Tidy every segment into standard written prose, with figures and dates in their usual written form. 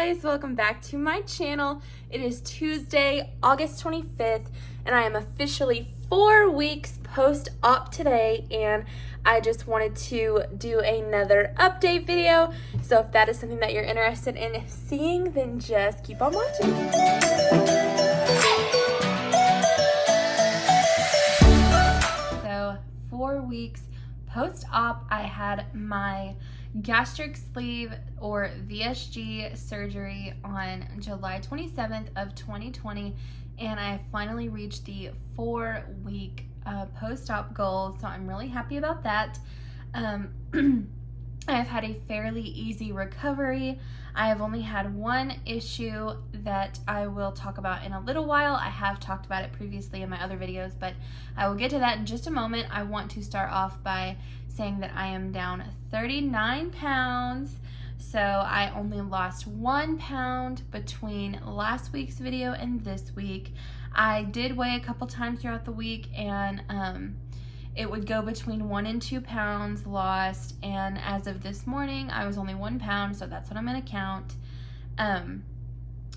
guys, welcome back to my channel. It is Tuesday, August 25th, and I am officially 4 weeks post-op today, and I just wanted to do another update video. So if that is something that you're interested in seeing, then just keep on watching. So 4 weeks post-op, I had my gastric sleeve or VSG surgery on July 27th of 2020, and I finally reached the 4-week post-op goal, so I'm really happy about that. I've had a fairly easy recovery. I have only had one issue that I will talk about in a little while. I have talked about it previously in my other videos, but I will get to that in just a moment. I want to start off by saying that I am down 39 pounds. So I only lost 1 pound between last week's video and this week. I did weigh a couple times throughout the week, and it would go between 1 and 2 pounds lost, and as of this morning I was only 1 pound, so that's what I'm gonna count.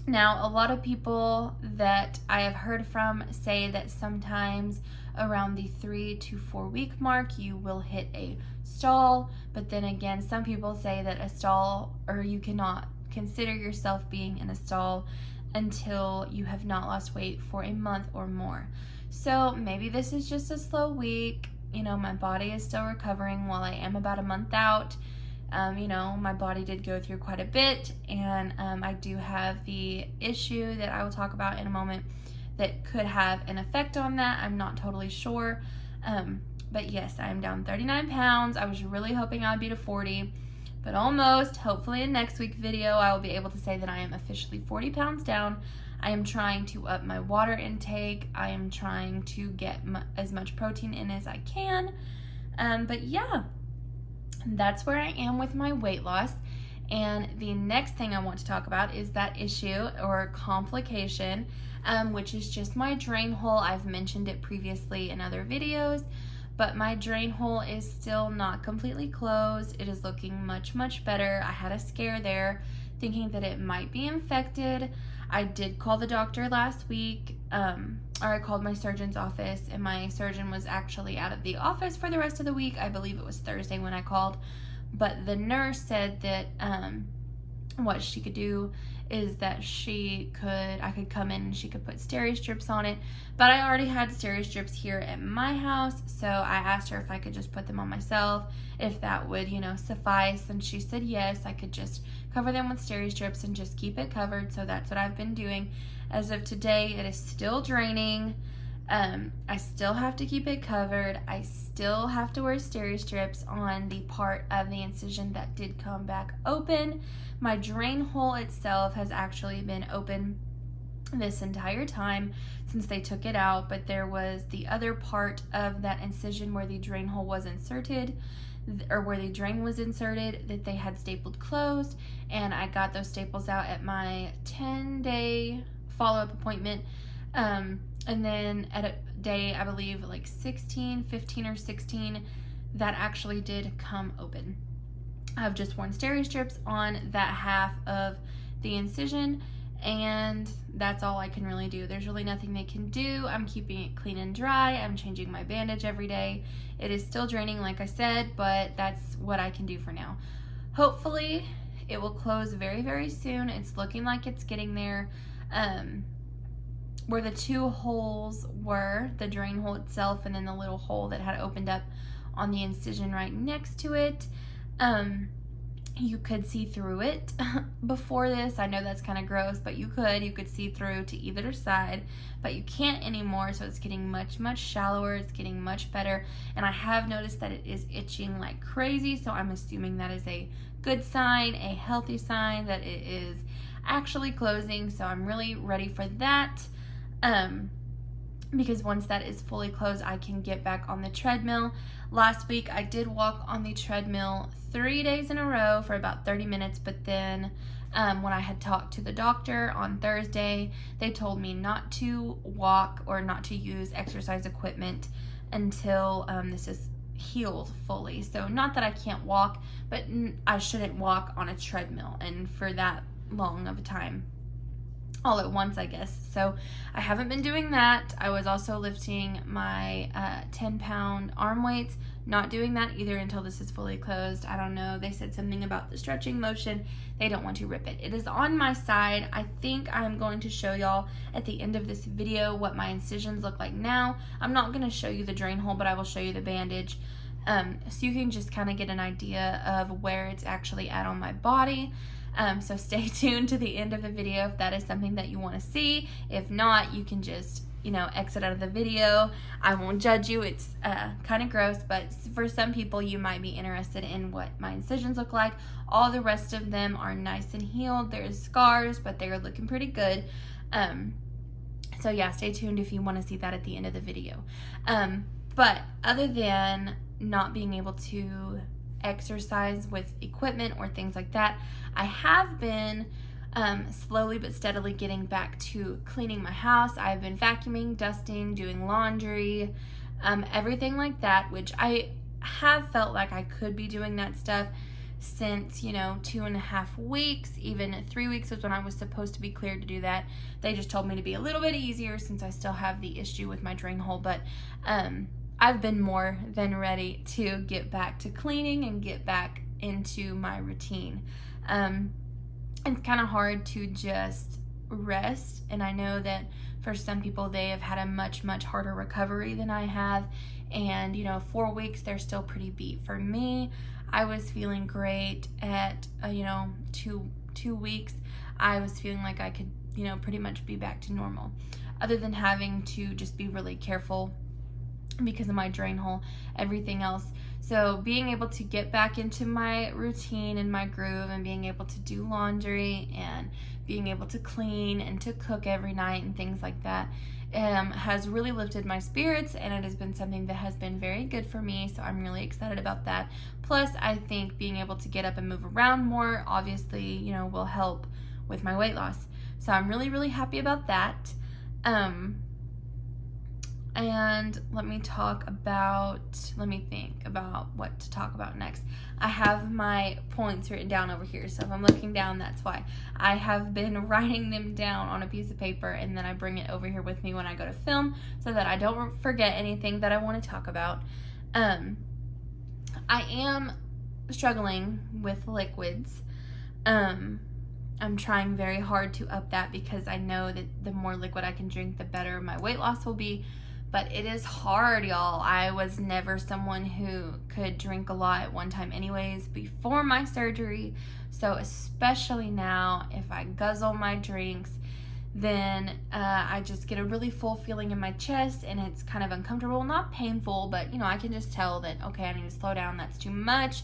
Now, a lot of people that I have heard from say that sometimes around the 3 to 4 week mark you will hit a stall, but then again, some people say that a stall, or you cannot consider yourself being in a stall until you have not lost weight for a month or more. So maybe this is just a slow week. You know, my body is still recovering while I am about a month out. You know, my body did go through quite a bit, and I do have the issue that I will talk about in a moment that could have an effect on that. I'm not totally sure. But yes, I am down 39 pounds. I was really hoping I would be to 40, but almost. Hopefully in next week's video, I will be able to say that I am officially 40 pounds down. I am trying to up my water intake. I am trying to get as much protein in as I can. But yeah, that's where I am with my weight loss. And the next thing I want to talk about is that issue or complication, which is just my drain hole. I've mentioned it previously in other videos, but my drain hole is still not completely closed. It is looking much, much better. I had a scare there thinking that it might be infected. I did call the doctor last week, or I called my surgeon's office, and my surgeon was actually out of the office for the rest of the week. I believe it was Thursday when I called, but the nurse said that what she could do is that I could come in and she could put steri strips on it, but I already had steri strips here at my house, so I asked her if I could just put them on myself, if that would, you know, suffice, and she said yes, I could just cover them with steri strips and just keep it covered. So that's what I've been doing. As of today, it is still draining. I still have to keep it covered. I still have to wear steri strips on the part of the incision that did come back open. My drain hole itself has actually been open this entire time since they took it out, but there was the other part of that incision where the drain hole was inserted, or where the drain was inserted, that they had stapled closed, and I got those staples out at my 10-day follow-up appointment. And then at a day, I believe like 15 or 16, that actually did come open. I've just worn steri strips on that half of the incision, and that's all I can really do. There's really nothing they can do. I'm keeping it clean and dry. I'm changing my bandage every day. It is still draining, like I said, but that's what I can do for now. Hopefully, it will close very, very soon. It's looking like it's getting there. Where the two holes were, the drain hole itself and then the little hole that had opened up on the incision right next to it, you could see through it before this. I know that's kind of gross, but you could see through to either side, but you can't anymore, so it's getting much, much shallower. It's getting much better, and I have noticed that it is itching like crazy, so I'm assuming that is a good sign, a healthy sign that it is actually closing, so I'm really ready for that. Because once that is fully closed, I can get back on the treadmill. Last week, I did walk on the treadmill 3 days in a row for about 30 minutes, but then when I had talked to the doctor on Thursday, they told me not to walk or not to use exercise equipment until this is healed fully. So not that I can't walk, but I shouldn't walk on a treadmill, and for that long of a time all at once, I guess. So I haven't been doing that. I was also lifting my 10-pound arm weights. Not doing that either until this is fully closed. I don't know. They said something about the stretching motion. They don't want to rip it. It is on my side. I think I'm going to show y'all at the end of this video what my incisions look like now. I'm not going to show you the drain hole, but I will show you the bandage. So you can just kind of get an idea of where it's actually at on my body. So stay tuned to the end of the video if that is something that you want to see. If not, you can just, exit out of the video. I won't judge you. It's kind of gross, but for some people, you might be interested in what my incisions look like. All the rest of them are nice and healed. There's scars, but they are looking pretty good. So yeah, stay tuned if you want to see that at the end of the video. But other than not being able to exercise with equipment or things like that, I have been slowly but steadily getting back to cleaning my house. I've been vacuuming, dusting, doing laundry, everything like that, which I have felt like I could be doing that stuff since 2.5 weeks. Even 3 weeks was when I was supposed to be cleared to do that. They just told me to be a little bit easier since I still have the issue with my drain hole, but I've been more than ready to get back to cleaning and get back into my routine. It's kind of hard to just rest, and I know that for some people they have had a much harder recovery than I have, and 4 weeks they're still pretty beat. For me, I was feeling great at 2 weeks. I was feeling like I could pretty much be back to normal, other than having to just be really careful because of my drain hole, everything else. So being able to get back into my routine and my groove, and being able to do laundry and being able to clean and to cook every night and things like that has really lifted my spirits, and it has been something that has been very good for me. So I'm really excited about that. Plus, I think being able to get up and move around more obviously will help with my weight loss. So I'm really happy about that. And let me think about what to talk about next. I have my points written down over here, so if I'm looking down, that's why. I have been writing them down on a piece of paper, and then I bring it over here with me when I go to film so that I don't forget anything that I want to talk about. I am struggling with liquids. I'm trying very hard to up that because I know that the more liquid I can drink, the better my weight loss will be. But it is hard, y'all. I was never someone who could drink a lot at one time anyways before my surgery. So especially now, if I guzzle my drinks, then I just get a really full feeling in my chest, and it's kind of uncomfortable. Not painful, but I can just tell that, okay, I need to slow down. That's too much.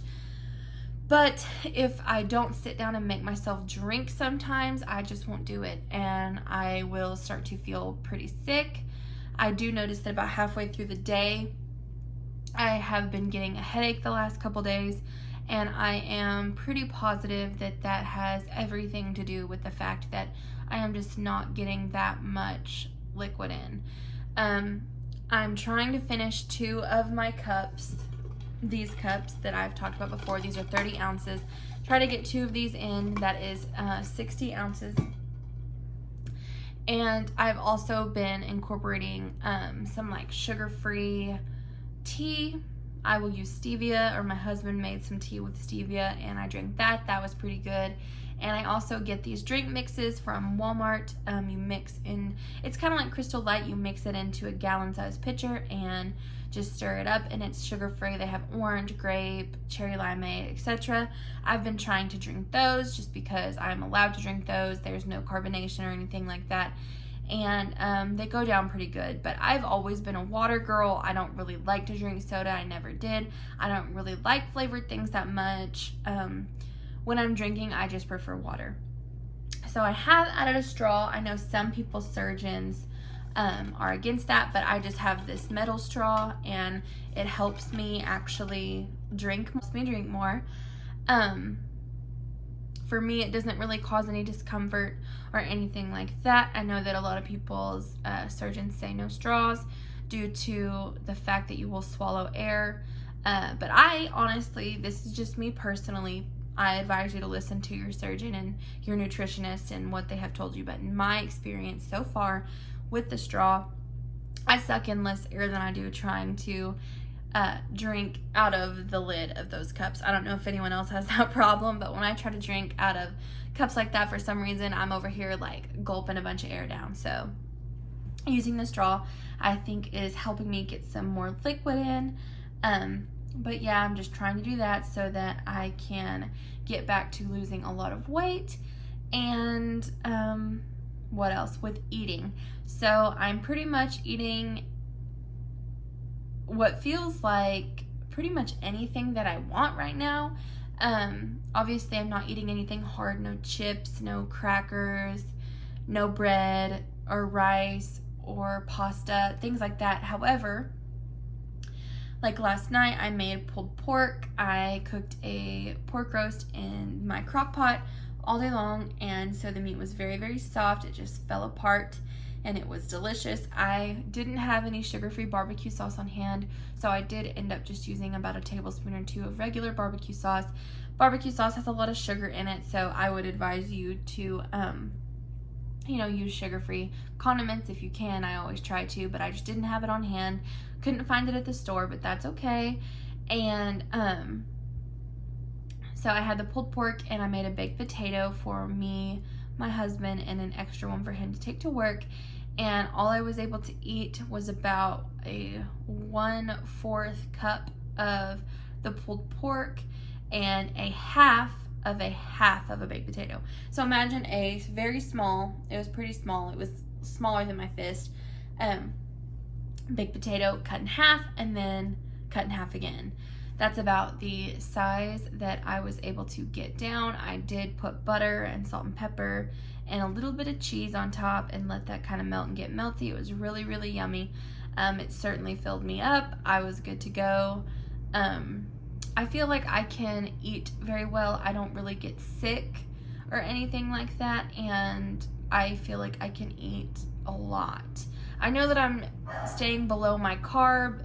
But if I don't sit down and make myself drink sometimes, I just won't do it, and I will start to feel pretty sick. I do notice that about halfway through the day, I have been getting a headache the last couple days, and I am pretty positive that that has everything to do with the fact that I am just not getting that much liquid in. I'm trying to finish 2 of my cups, these cups that I've talked about before. These are 30 ounces. Try to get 2 of these in. That is 60 ounces. And I've also been incorporating some like sugar-free tea. I will use stevia, or my husband made some tea with stevia, and I drank that. That was pretty good. And I also get these drink mixes from Walmart. You mix in, it's kind of like Crystal Light. You mix it into a gallon-sized pitcher and just stir it up, and it's sugar-free. They have orange, grape, cherry limeade, etc. I've been trying to drink those just because I'm allowed to drink those. There's no carbonation or anything like that, and they go down pretty good. But I've always been a water girl. I don't really like to drink soda. I never did. I don't really like flavored things that much. When I'm drinking, I just prefer water. So I have added a straw. I know some people, surgeons, are against that, but I just have this metal straw, and it helps me actually drink more. For me, it doesn't really cause any discomfort or anything like that. I know that a lot of people's surgeons say no straws due to the fact that you will swallow air, but I honestly, this is just me personally, I advise you to listen to your surgeon and your nutritionist and what they have told you. But in my experience so far with the straw, I suck in less air than I do trying to drink out of the lid of those cups. I don't know if anyone else has that problem, but when I try to drink out of cups like that, for some reason, I'm over here like gulping a bunch of air down. So using the straw, I think, is helping me get some more liquid in. But yeah, I'm just trying to do that so that I can get back to losing a lot of weight. And what else with eating? So I'm pretty much eating what feels like pretty much anything that I want right now. Obviously I'm not eating anything hard, no chips, no crackers, no bread or rice or pasta, things like that. However, like last night I made pulled pork. I cooked a pork roast in my crock pot all day long, and so the meat was very, very soft. It just fell apart and it was delicious. I didn't have any sugar-free barbecue sauce on hand, so I did end up just using about a tablespoon or two of regular barbecue sauce. Barbecue sauce has a lot of sugar in it, so I would advise you to use sugar-free condiments if you can. I always try to, but I just didn't have it on hand. Couldn't find it at the store, but that's okay. And so I had the pulled pork, and I made a baked potato for me, my husband, and an extra one for him to take to work. And all I was able to eat was about a 1/4 cup of the pulled pork and a half of a baked potato. So imagine a very small, it was pretty small, it was smaller than my fist, baked potato cut in half and then cut in half again. That's about the size that I was able to get down. I did put butter and salt and pepper and a little bit of cheese on top and let that kind of melt and get melty. It was really, really yummy. It certainly filled me up. I was good to go. I feel like I can eat very well. I don't really get sick or anything like that, and I feel like I can eat a lot. I know that I'm staying below my carb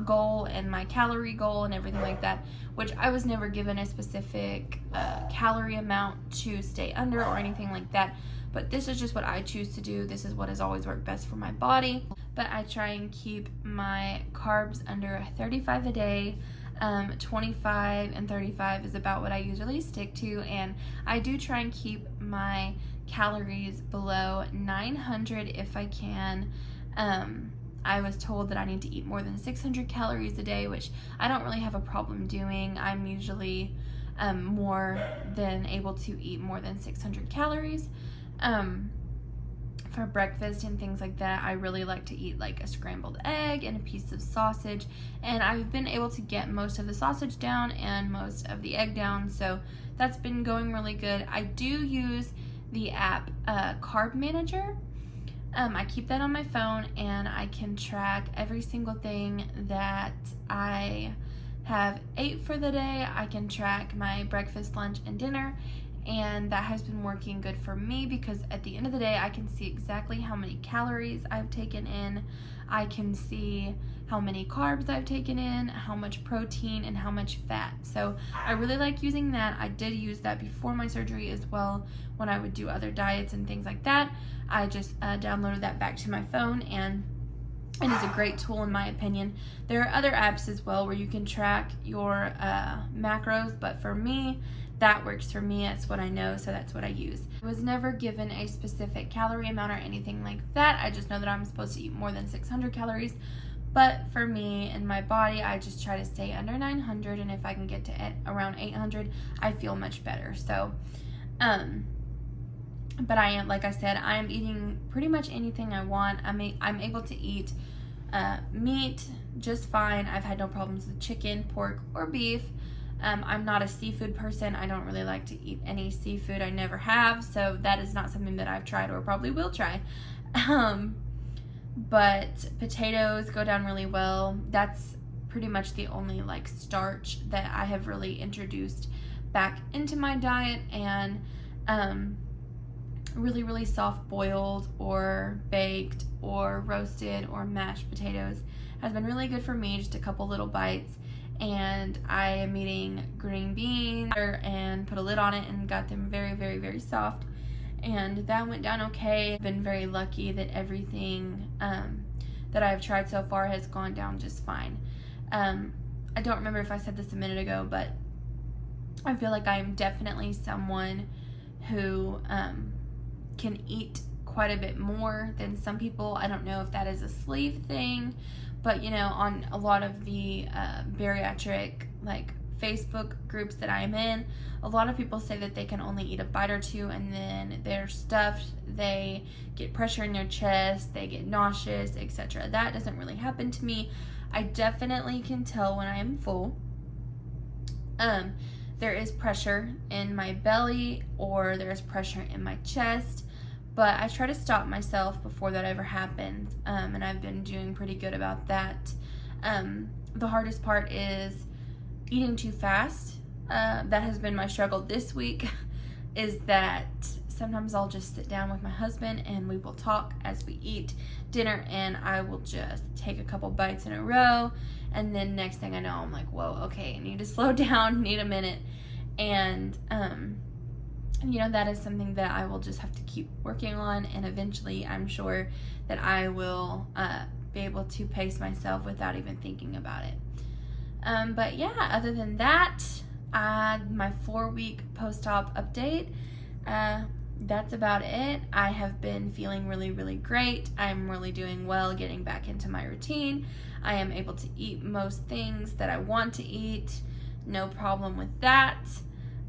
goal and my calorie goal and everything like that, which I was never given a specific calorie amount to stay under or anything like that. But this is just what I choose to do. This is what has always worked best for my body. But I try and keep my carbs under 35 a day. 25 and 35 is about what I usually stick to, and I do try and keep my calories below 900 if I can. I was told that I need to eat more than 600 calories a day, which I don't really have a problem doing. I'm usually more than able to eat more than 600 calories. For breakfast and things like that, I really like to eat like a scrambled egg and a piece of sausage, and I've been able to get most of the sausage down and most of the egg down, so that's been going really good. I do use the app Carb Manager. I keep that on my phone, and I can track every single thing that I have ate for the day. I can track my breakfast, lunch, and dinner, and that has been working good for me because at the end of the day I can see exactly how many calories I've taken in. I can see how many carbs I've taken in, how much protein, and how much fat. So I really like using that. I did use that before my surgery as well when I would do other diets and things like that. I just downloaded that back to my phone, and it is a great tool in my opinion. There are other apps as well where you can track your macros, but for me, that works for me. That's what I know, so that's what I use. I was never given a specific calorie amount or anything like that. I just know that I'm supposed to eat more than 600 calories. But for me and my body, I just try to stay under 900, and if I can get to around 800, I feel much better. So, but I am, like I said, I am eating pretty much anything I want. I'm able to eat meat just fine. I've had no problems with chicken, pork, or beef. I'm not a seafood person. I don't really like to eat any seafood. I never have, so that is not something that I've tried or probably will try. But potatoes go down really well. That's pretty much the only like starch that I have really introduced back into my diet, and really, really soft boiled or baked or roasted or mashed potatoes has been really good for me. Just a couple little bites. and I am eating green beans and put a lid on it and got them very, very, very soft. And that went down okay. I've been very lucky that everything that I've tried so far has gone down just fine. I don't remember if I said this a minute ago, but I feel like I'm definitely someone who can eat quite a bit more than some people. I don't know if that is a sleeve thing, but you know, on a lot of the bariatric like Facebook groups that I'm in, a lot of people say that they can only eat a bite or two and then they're stuffed, they get pressure in their chest, they get nauseous, etc. That doesn't really happen to me. I definitely can tell when I am full. There is pressure in my belly or there is pressure in my chest, but I try to stop myself before that ever happens, and I've been doing pretty good about that. The hardest part is eating too fast. That has been my struggle this week, is that sometimes I'll just sit down with my husband and we will talk as we eat dinner, and I will just take a couple bites in a row, and then next thing I know, I'm like, whoa, okay, I need to slow down, need a minute. And you know, that is something that I will just have to keep working on, and eventually I'm sure that I will be able to pace myself without even thinking about it. But yeah, other than that, my 4-week post-op update, that's about it. I have been feeling really, really great. I'm really doing well getting back into my routine. I am able to eat most things that I want to eat. No problem with that.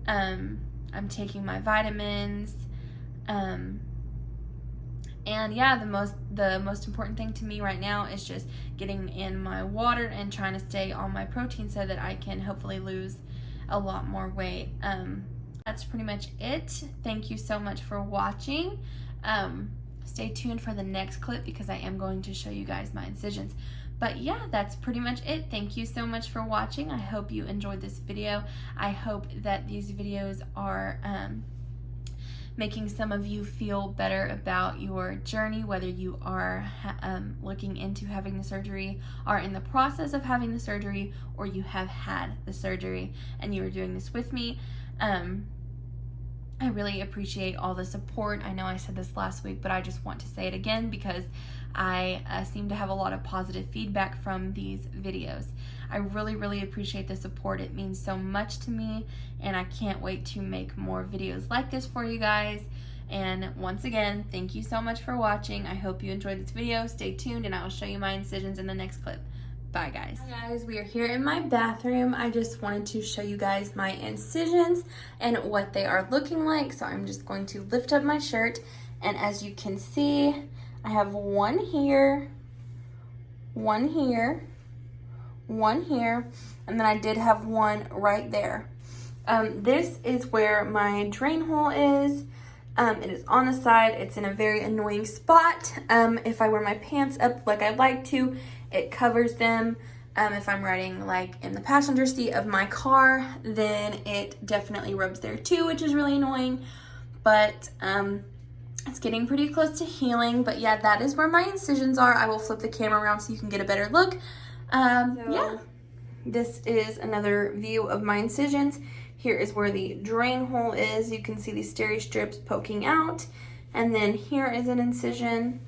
I'm taking my vitamins. And yeah, the most important thing to me right now is just getting in my water and trying to stay on my protein so that I can hopefully lose a lot more weight. That's pretty much it. Thank you so much for watching. Stay tuned for the next clip because I am going to show you guys my incisions. But yeah, that's pretty much it. Thank you so much for watching. I hope you enjoyed this video. I hope that these videos are making some of you feel better about your journey, whether you are looking into having the surgery, are in the process of having the surgery, or you have had the surgery and you are doing this with me. I really appreciate all the support. I know I said this last week, but I just want to say it again because I seem to have a lot of positive feedback from these videos. I really, really appreciate the support. It means so much to me, and I can't wait to make more videos like this for you guys. And once again, thank you so much for watching. I hope you enjoyed this video. Stay tuned, and I will show you my incisions in the next clip. Bye, guys. Hi, guys. We are here in my bathroom. I just wanted to show you guys my incisions and what they are looking like. So I'm just going to lift up my shirt, and as you can see, I have one here, one here, one here, and then I did have one right there. This is where my drain hole is. It is on the side. It's in a very annoying spot. If I wear my pants up like I like to, it covers them. If I'm riding like in the passenger seat of my car, then it definitely rubs there too, which is really annoying. But it's getting pretty close to healing. But yeah, that is where my incisions are. I will flip the camera around so you can get a better look. Yeah, this is another view of my incisions. Here is where the drain hole is. You can see these steri strips poking out. And then here is an incision.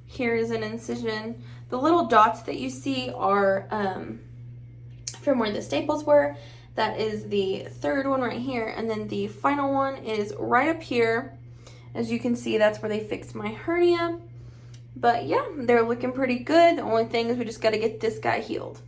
Here is an incision. The little dots that you see are from where the staples were. That is the third one right here. And then the final one is right up here. As you can see, that's where they fixed my hernia. But yeah, they're looking pretty good. The only thing is we just got to get this guy healed.